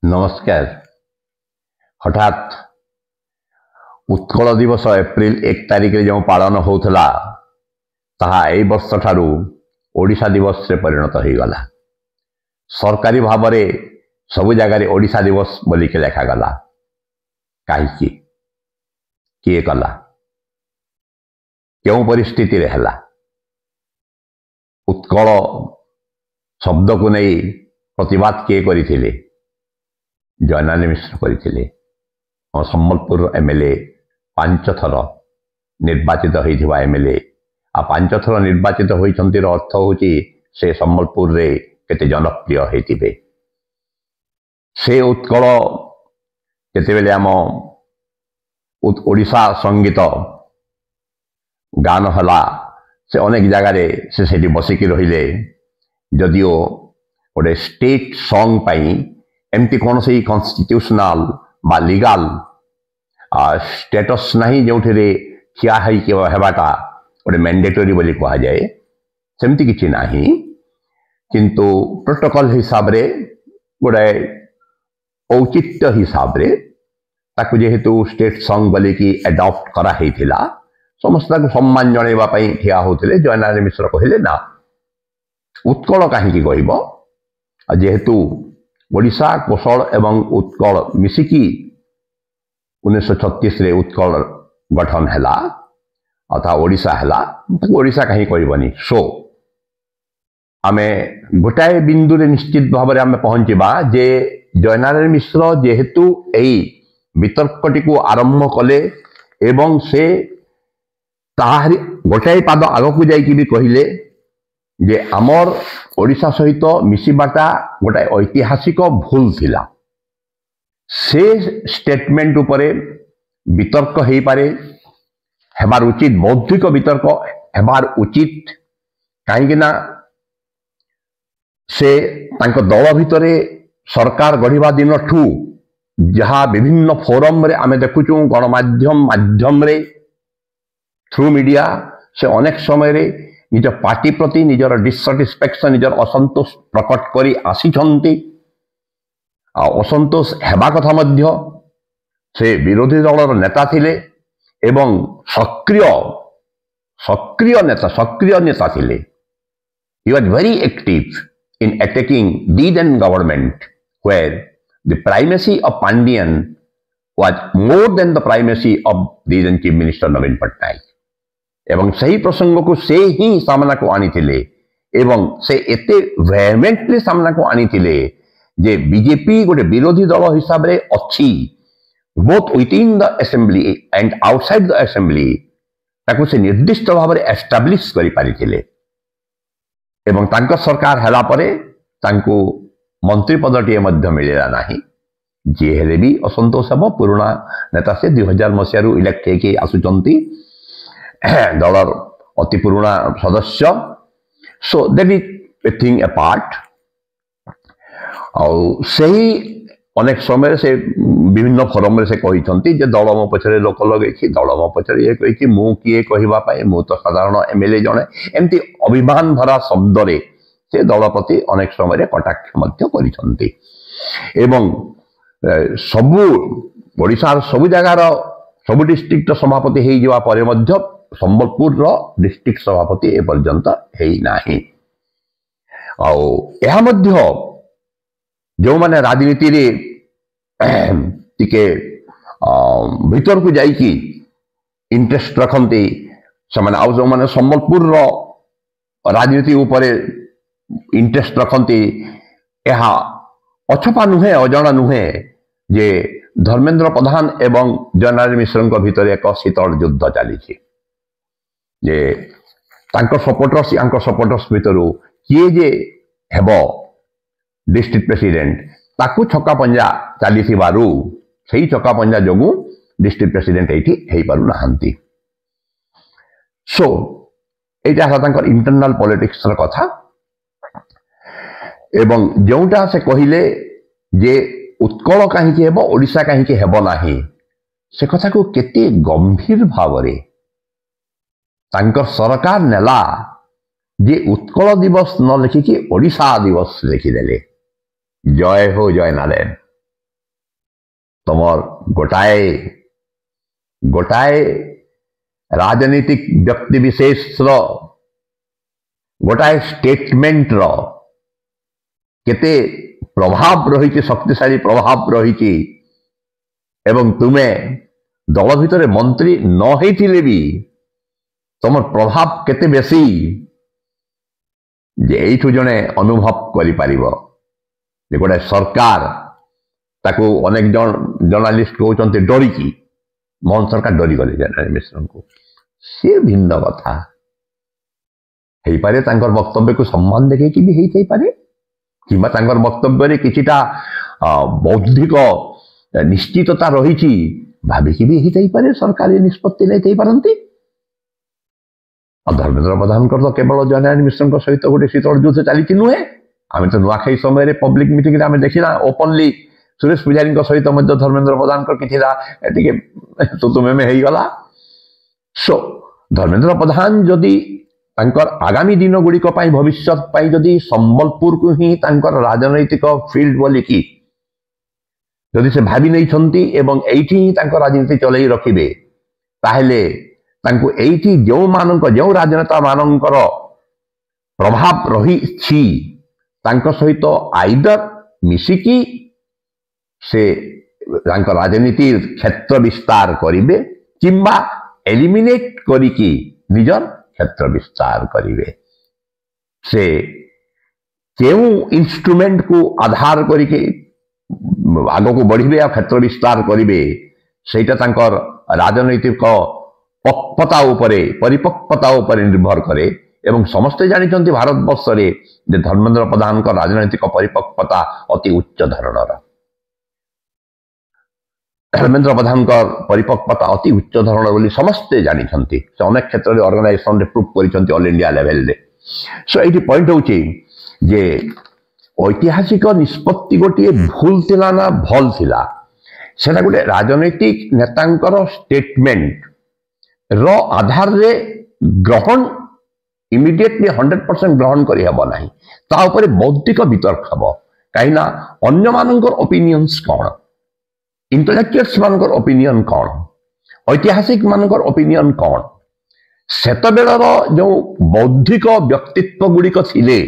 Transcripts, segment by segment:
नमस्कार। हठात उत्कल दिवस एप्रिल 1 तारिख जो पालन होता ताहा ए वर्ष ठारू ओडिशा दिवस रे परिणत हो गला। सरकारी भाव में सबु जगार ओडिशा दिवस बोलिक लेखागला। कहीं किए कला क्यों परिस्थिति रे हला उत्कल शब्द को नहीं प्रतिवाद किए करिथिले? जयनारायण मिश्र करते। सम्बलपुर एमएलए 5 थर निर्वाचित होता एमएलए आ 5 थर निर्वाचित होती अर्थ हूँ से सम्बलपुर रे केते जनप्रिय होते। से उत्कल केतेबेले आम ओडिशा संगीत गान हला से अनेक जगार से बसिकी रहिले। जदिओ गोटे स्टेट सॉन्ग पाई एमती कौन से कॉन्स्टिट्यूशनल बा लीगल स्टेटस नहीं जो ठिया होवाटा गोटे मैंडेटरी बोली कह जाए सेमती किछि नाही। किंतु प्रोटोकॉल हिसाब रे गोटे औचित्य हिसाब रे ताकु जेहेतु स्टेट सॉन्ग बोली की एडॉप्ट करा हेथिला समस्त सम्मान जणैबा पई ठिया होथिले। जयनारायण मिश्र कहले ना उत्कल काहींकी कहबो जेहेतु ओडिशा कोशल एवं उत्कल मिसिकी 1936 रे उत्कल गठन हैला अथा ओडिशा हैला ओडिशा कहीं कहबनी। सो आमे गोटाए बिंदु रे निश्चित भाव में आमे पहुंचबा जे जयनारायण मिश्र जेहेतु एई वितर्कटी को आरंभ कले एवं से ताहारी गोटाए पाद आग को जाई भी कहले जे आमर ओडिशा सहित मिसिबाटा गोटे ऐतिहासिक भूल थिला। से स्टेटमेंट उपरे वितर्क हो पारे हेबार उचित बौद्धिक वितर्क हेबार उचित कहीं से तांको दल भितरे सरकार गढ़िबा दिन ठू जहाँ विभिन्न फोरम रे आमे देखुचु गणमाध्यम माध्यम रे थ्रू मीडिया से अनेक समय रे निज पार्टी प्रति निजर डिससाटिस्फैक्शन निजर असंतोष प्रकट करी आसीछंती। असंतोष हेबा कथा मध्य से विरोधी दलर नेता थिले एवं सक्रिय नेता थिले। He was very active in attacking the then government where the primacy of Pandian was more than the primacy of the then Chief Minister Naveen Patnaik। एवं सही प्रसंग को से ही सामना को आनी थिले एवं से एते वेहेमेंटली सामना को आनी थिले जे बीजेपी गोटे विरोधी दल हिसाब रे अच्छी both with in the assembly and outside the assembly ताको से निर्दिष्ट भाव में एस्टाब्लिश करि पारिथिले। एवं तांको सरकार हला परे तांको मंत्री पदटीए मध्य मिलेला नाही। जे हेले भी असंतोष हेबो पुराना नेता से 2000 मसिया रु इलेक्ट हेके आसुचंती दलर अति पुराना सदस्य। So that is a thing apart. और सही अनेक समय से विभिन्न फोरम से कही दल मो पछरे लोक लगे दल मो पछरे ये कही मु किए कहवा पाए मु तो साधारण एमएलए जड़े एमती अभिमान भरा शब्द रे से दल प्रति अनेक समय कटाक्ष करिसंती। एवं सबु ओडिशार सबु जगार सबु डिस्ट्रिक्ट सभापति हो जावा परे मध्य संबलपुर डिस्ट्रिक्ट सभापति ए पर्यंत हेई नाही। आउ एहा मध्य जो माने राजनीति रे टिके भीतर को जाई की इंटरेस्ट रखंती से माने आउ जो माने संबलपुर राजनीति ऊपर इंटरेस्ट रखंती एहा अछपा नुहे अजणा नुहे जे धर्मेंद्र प्रधान एवं जयनारायण मिश्र भितर एक शीतल युद्ध चली जे तांको सपोर्टर्स यांको सपोर्टर्स भितर किए जे हेबो डिस्ट्रिक्ट प्रेसिडेंट ताकू छक्का पंजा चली सही छक्का पंजा जोगु डिस्ट्रिक्ट प्रेसिडेंट एठी हेई पारु नाहंती। सो एटा तांकर इंटरनल पॉलिटिक्स र कथा। एवं जोटा से कहिले जे उत्कल कहीं हेबो ओडिशा कहीं हेबो नाही से कथा को केते गंभीर भाव रे तांकर सरकार नेला जे उत्कल दिवस न लिखिकी ओडिशा दिवस लिखिदेले। जय हो जय नारायण। तुमर गोटाए गोटाए राजनीतिक व्यक्ति विशेष गोटाए स्टेटमेंट केते प्रभाव रही, शक्तिशाली प्रभाव रही, एवं तुम्हें दल भितर मंत्री न होइथिले भी तुम प्रभाव केते बेसी जे एठु जने अनुभव करि पारिबो जे गोटे सरकार ताको अनेक जन जर्नालिस्ट कहते डरिकी। मोहन सरकार डरी गले जनरल मिश्र को, सी भिन्न कथा हो पारे। वक्तव्य को सम्मान देखे कि भी हो पारे कि वक्तव्य किछिटा बौद्धिक निश्चितता रही भाविकी भी हो पारे सरकारी निष्पत्ति नहीं पारती। धर्मेन्द्र प्रधान तो केवल जनरल मिश्र सहित गोटे शीतल युद्ध चली नुहे। आम तो नुआखाई समय पब्लिक मीटिंग आम देखना ओपनली सुरेश पुजारी सहित धर्मेन्द्र प्रधान किसी तुतुमेमे हो गला। सो धर्मेन्द्र प्रधान जदि आगामी दिन गुड़िक भविष्य जदि संबलपुर को ही राजनैतिक फील्ड बोलिकी जदि से भावी नहीं एवं एठी ही राजनीति चलई रखिबे ताहेले तांको एठी जो राजनेता मानकर प्रभाव रही सहित आइदर मिसिकी से राजनीति क्षेत्र विस्तार करिवे किंबा एलिमिनेट करिकी निजर क्षेत्र विस्तार करिवे। से केउ इंस्ट्रूमेंट को आधार करिके आगो को बढ़िबे आ क्षेत्र विस्तार करिवे सेटा तांकर राजनैतिक पक्वता उपरे परिपक्वता उपरे निर्भर करे। एवं समस्ते जानिचंती भारत वर्ष रे जे धर्मेन्द्र प्रधान का राजनैतिक परिपक्वता अति उच्च धरणर। धर्मेन्द्र प्रधान का परिपक्वता अति उच्च धरणर बोली समस्ते जानिचंती। से अनेक क्षेत्र में ऑर्गेनाइजेशन रे प्रूव करिचंती ऑल इंडिया लेवल रे। सो एटी पॉइंट होची जे ऐतिहासिक निष्पत्ति गोटे भूल थिला ना भल थिला सेटा गोटे राजनैतिक नेतांकर स्टेटमेंट रो आधार रे ग्रहण इमिडिएटली 100% ग्रहण करि हेबो नाही। ता ऊपर बौद्धिक वितर्क हेबो काई ना अन्य मानकर ओपिनियंस कोन, इंटेलेक्चुअल्स मानकर ओपिनियन कोन, ऐतिहासिक मानकर ओपिनियन कोन, सेतबेलर जो बौद्धिक व्यक्तित्व गुड़िक थिले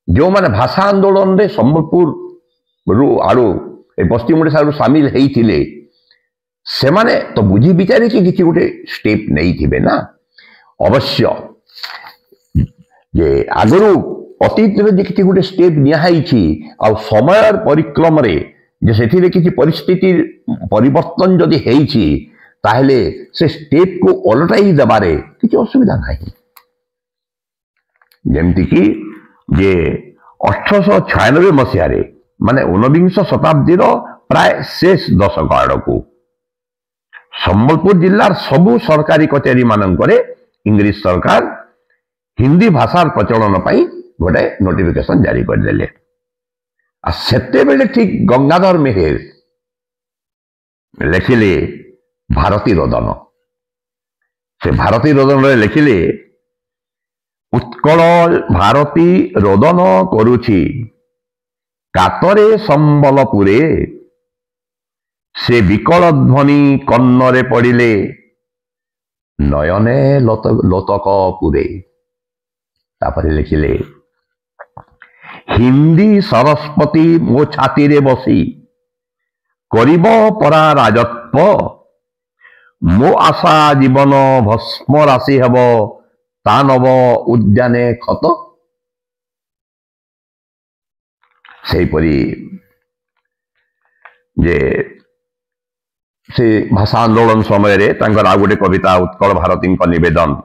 जो माने भाषा आंदोलन रे संबलपुर रु आड़ू पश्चिम ओडिशा रु शामिल हेइथिले से माने तो बुझी विचारे कि किसी गोटे स्टेप नहीं थिबे ना। अवश्य जे आगरू अतीत में किसी गोटे स्टेप नियाहाइछि आ समय परिक्रम रे जे सेथिरे किसी परिस्थिति परिवर्तन जदि हेइछि ताहेले से स्टेप को ओलटाई देबारे किसी असुविधा नाही। जेमति कि जे 1896 मसीह माने 19 शताब्दी प्राय शेष दशक आड़कू संबलपुर जिलार सबु सरकारी कचेरी मानकरे इंग्लिश सरकार हिंदी भाषार प्रचलन पाई गोटे नोटिफिकेशन जारी कर देले। आ सेते बेले ठीक गंगाधर मेहेर लिखिले भारती रोदन। से भारती रोदन रे लिखिले उत्कल भारती रोदन करुछि कातरे संबलपुरे से विकल ध्वनि कन्नरे पड़िले नयने लोतक पुरे। तापरे लिखिले हिंदी सरस्वती मो छाती रे बसी करिब परा राजत्व मो आशा जीवन भस्म राशि हेब ता नव उद्याने खत। सेपरी जे से भाषा आंदोलन समय रे तांकर आ गोटे कविता उत्कल भारती निवेदन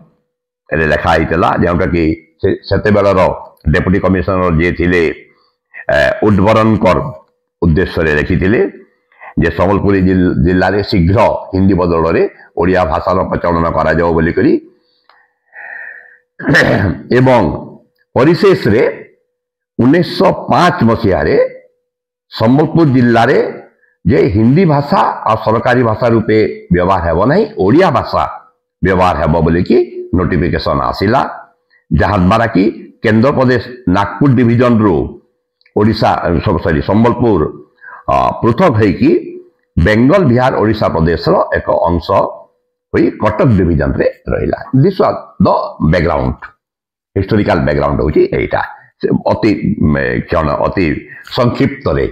ए लिखाई जोटा कि सेते बेलर डेप्यूटी कमिशनर जे थिले उद्वरनकर उद्देश्य रे लिखिथिले जे संबलपुरी जिल्ला रे शीघ्र हिंदी बदल रे ओडिया भाषार प्रचलन करा जाओ बोली करी एवं परिशेष रे 1905 मसीह रे संबलपुर जिल्ला रे जे हिंदी भाषा और सरकारी भाषा रूपे व्यवहार हेबो नहीं ओडिया भाषा व्यवहार हेबो बोली कि नोटिफिकेशन आसिला जहाँ द्वारा कि केंद्र प्रदेश नागपुर डिविजन रु ओडिशा सॉरी संबलपुर पृथक है कि बेंगल बिहार ओडिशा प्रदेश एक अंश हुई कटक डिविजन रे रहिला। This was the background historical background होची एटा अति क्षण अति संक्षिप्त रे।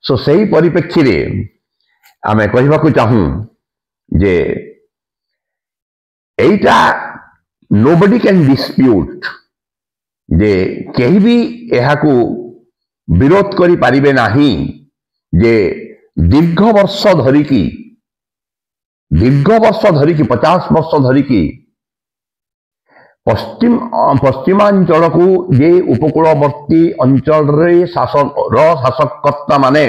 सो सही परिप्रेक्षी रे आमे कहबा को चाहूं जे एटा नोबडी कैन डिस्प्यूट जे केही भी एहा को विरोध करि पारिबे नाही जे दीर्घ वर्ष धरिकी 50 वर्ष धरिकी पश्चिमांचल को जे उपकूलवर्ती अंचल रे शासककर्ता माने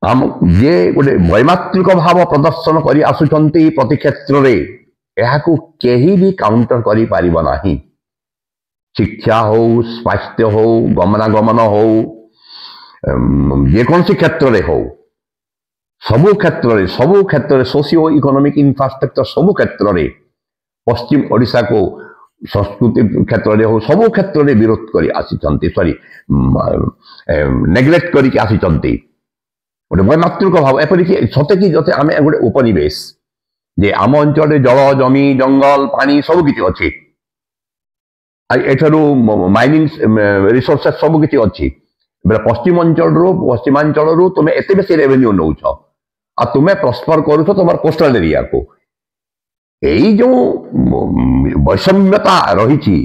हम जे गोटे वैमात्रिक भाव प्रदर्शन करी आसुचंती प्रति क्षेत्र रे एहाकू केही भी काउंटर करी पारिबो नाही। शिक्षा हो, स्वास्थ्य हो, गमनागमन हो, जेकोसी क्षेत्र रे हो, सबु क्षेत्र रे सोशियो इकोनॉमिक इंफ्रास्ट्रक्चर सबु क्षेत्र रे पश्चिम ओडिशा को संस्कृति क्षेत्र रे हो, सबु क्षेत्र रे विरोध करी आसीचंती, सॉरी नेग्लेक्ट करी आसीचंती। गोटे वैमात्रिक भाव एपरिक सते कि जते आम गोटे उपनिवेश जे आम अंचल जल जमी जंगल पानी सब किसी अच्छी एठू माइनिंग रिसोर्सेस सब किसी अच्छी पश्चिमांचल रू तुम्हें एत बेसी रेवेन्यू नौ तुम्हें प्रस्पर करुछ तुम कोस्टल एरिया को यही जो वैषम्यता रही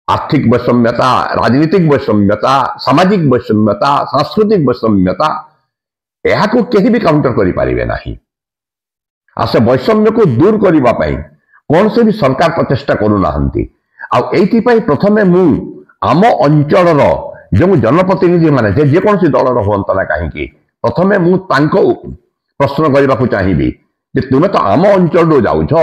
आर्थिक वैषम्यता, राजनीतिक वैषम्यता, सामाजिक वैषम्यता, सांस्कृतिक वैषम्यता यह को कहीं भी काउंटर करि पारिबे नाही। आ से वैषम्य को दूर करबा पई कौन से भी सरकार प्रचेष्टा करू नाहंती। आ एथि पई प्रथमे मु आम अंचल रो जो जनप्रतिनिधि माने जे कौन सी दल रो होंता ना काहे की प्रथमे मु तांको प्रश्न करबा को चाहिबी जे तुमे तो आम अंचल रो जाउछ,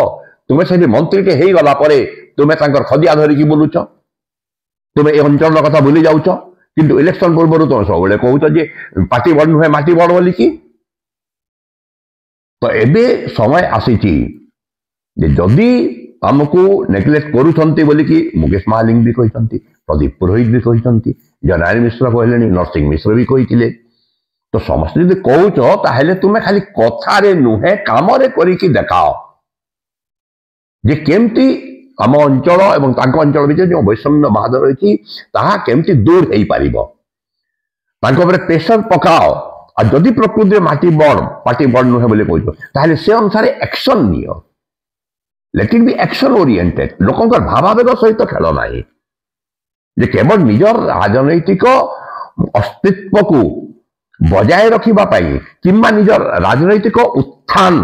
तुमे से मंत्री के हेई गला परे तुमे तांकर खदिया धरि की बोलुछ, तुमे ए अंचल रो कथा भूली जाउछ, किंतु इलेक्शन पूर्व तुम सब कहूच जे पार्टी बड़ नुहे माटी बड़ बोली कि। तो एबे समय आसीची जे जदि आमको नेग्लेक्ट करूछंती बोली कि मुकेश महालिंग भी कहिसंती, प्रदीप पुरोहित भी कहिसंती, जनारी मिश्र कहलेनी, नरसिंह मिश्र भी कहिथिले। तो समस्त यदि कहूच ताहेले तुमे खाली कथारे नुहे कामरे करिकी देखाओ जे केमती आम अंचल एवं तांको अंचल भितर जो वैषम्य बाध रही केमती दूर हो पार प्रेसर पकाओ। आ जदि प्रकृति पार्टी बड़ नुहे बोले कहते से अनुसार एक्शन नियो, let it be action oriented. लोकंकर भावावेग सहित खेल ना जे केवल निजर राजनैतिक अस्तित्व को बजाय रखिबा पाई किंबा निजर राजनैतिक उत्थान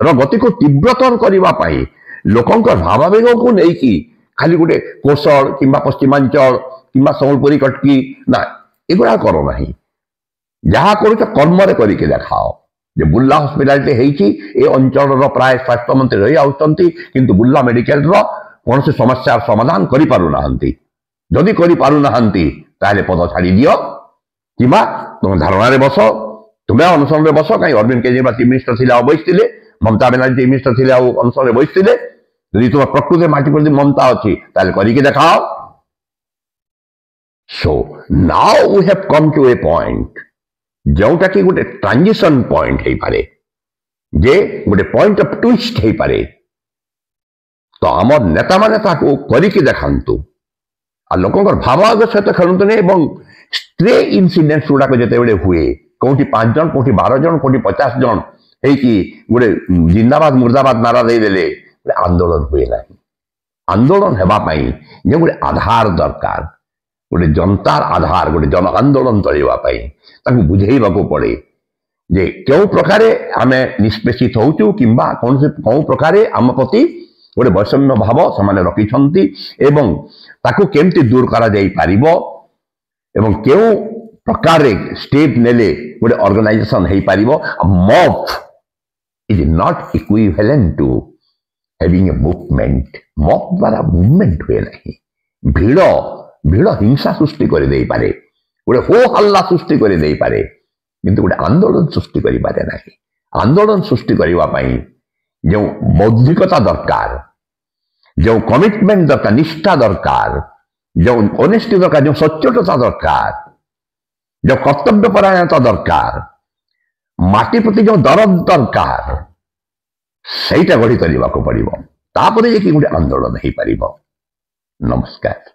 गति को तीव्रतर करने लोकंकर भावावेग को लेकिन खाली गोटे कोशल किंबा पश्चिमांचल किंबा संबलपुरी कटकी ना एगुड़ा कर ना जहाँ करुच कर्म करके देखाओ। जे बुर्ला हॉस्पिटल ए अंचल प्राय स्वास्थ्य मंत्री रही आउचंती किंतु बुर्ला मेडिकल कौन से समस्या समाधान करि पारु नाहंती। जदि करि पारु नाहंती ताले पद छाड़ी दियो किंबा तुम धारणा रे बस, तुम्हें अनुसरण रे बस। कहीं अरविंद केजरीवाल चीफ मिनिस्टर थिले बैठते, ममता बनर्जी चीफ मिनिस्टर थिले अनुसरण रे बैठते। यदि तुम प्रकृति माटी प्रति ममता अच्छी ताले करके देखाओ। So now we have come to a point जोटा कि गोटे ट्रांजिशन पॉइंट हो पारे, जे गोटे पॉइंट ऑफ ट्विस्ट हो पारे। तो आम नेता माने ताको करके देखांतु आ लोकंकर भावावेग सहित खेलतु नहीं। स्ट्रे इनसीडेंट्स गुड़ाक जिते हुए कौटी 5 जन कौटी 12 जन कौटी 50 जन होती गोटे जिंदाबाद मुर्दाबाद नारा देदेले आंदोलन हुए ना। आंदोलन हेबाई जो गोटे आधार दरकार, गोटे जनतार आधार, गोटे जन आंदोलन चलवाई बुझेबा पड़े जे क्यों प्रकार आम निष्पेषित होचु किंबा कौन प्रकार आम प्रति गोटे वैषम्य भाव से रखिछंती एवं ताकू केमती दूर करा जाई पारिबो एवं क्यों प्रकार स्टेप नेले गोटे ऑर्गेनाइजेशन हो पारिबो। Mob is not equivalent to having a movement. Mob द्वारा मूवमेंट हुए नहीं। भीड़ भीड़ हिंसा सृष्टि कर दे पारे, गोटे हो हल्ला सृष्टि कर दे पारे, किंतु गोटे आंदोलन सृष्टि करि पारे नहीं। आंदोलन सृष्टि करने जो बौद्धिकता दरकार, जो कमिटमेंट दरकार, निष्ठा दरकार, जो ऑनेस्टी दरकार, जो सच्चोटता दरकार, जो कर्तव्य परायणता दरकार माटी प्रति जो दरद दरकार सहीटा गढ़ी चलने को पड़ो तापर जे कि गोटे आंदोलन हो पार। नमस्कार।